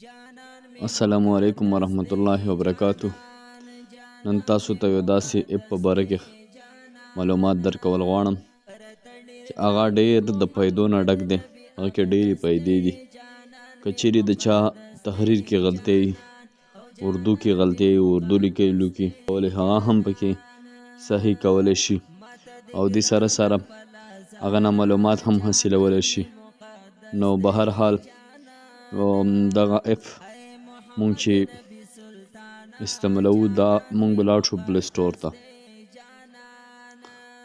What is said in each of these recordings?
السلام علیکم ورحمت الله وبرکاتو. نن تاسو ته یو داسې اپ په باره کې معلومات درکول غواړم چې هغه ډېر د فایدو نه ډک دی. هغه کې ډېرې فایدې دي. که چیرې د چا تحریر کې غلطۍ وي، اردو کې غلطۍ وي، اردو لیکلو کې کولی هغه هم پکې صحیح کولی شي او دې سره سره هغه نه معلومات هم حاصلولی شي. نو به هر حال دغه اپ مونږ چې استعمالوو دا مونږ به لاړ شو پلی سټور ته.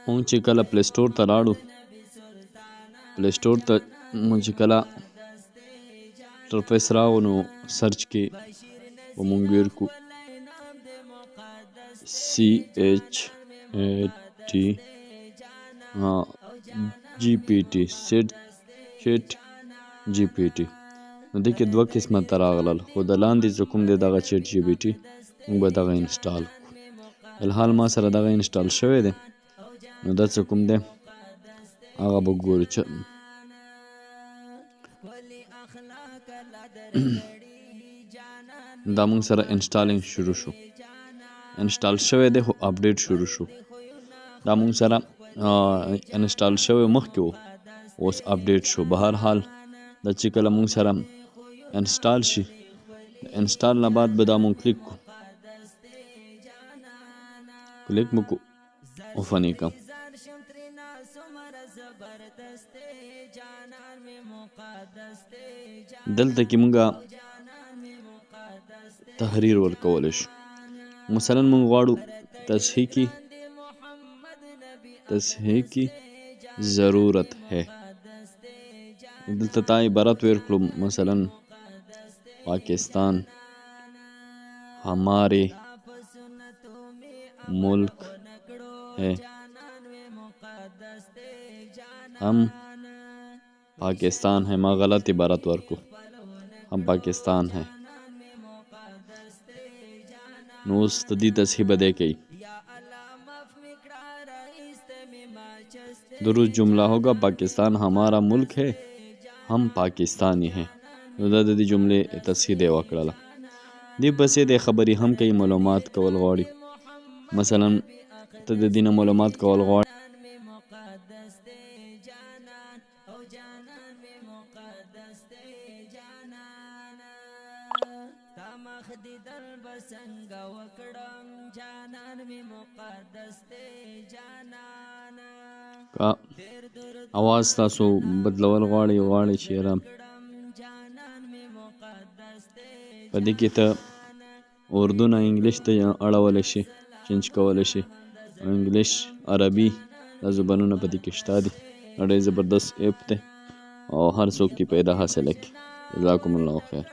مونږ چې کله پلی سټور ته لاړو، پلی سټور ته مونږ چې کله انټرفیس راغو نو سرچ کې به مونږ ویر کو ChatGPT GPT. نو دې کې دوه قسمه ته راغلل، خو د لاندې چې کوم دی دغه چیټ جی پی ټي موږ به دغه انسټال کړو. الحال ما سره دغه انسټال شوی دی، نو دا چې کوم دی هغه به ګورو چې دا موږ سره انسټالینګ شروع شو. انسټال شوی دی خو اپډیټ شروع شو. دا موږ سره انسټال شوی مخکې و، اوس اپډیټ شو. به هر حال دا چې کله موږ سره انسټال شي، انسټال نه بعد به دا مونږ کلیک کو، کلیک مو کو اوپن یې کړم. دلته کې مونږه تحریر ورکولی شو. مثلا مونږ غواړو تصحیح کی ضرورت ہے. دلته تا عبارت ویر کړو، مثلا پاکستان ہمارے ملک ہے، ہم پاکستان ہے. ما غلط عبارت ورکو، ہم پاکستان ہے. نو اوس د دې تصحیح به دی کوي. درست جمله ہوگا پاکستان ہمارا ملک ہے، هم پاکستانی ہیں. نو دا د دې جملې تصحیح دی وکړله. دې پسې د خبرې هم کوي، معلومات کول غواړي. مثلا ته د دې نه معلومات کول غواړي، که اواز تاسو بدلول غواړي چې یاره په دې کې ته اردو نه انګلیش ته اړولی شي، چینج کولی شي. انګلیش، عربي دا زبانونه په دې کې شته دي. ډېر زبردست ایپ دی او هر څوک کې پیدا حاصله کړي. جزاکم الله خیر.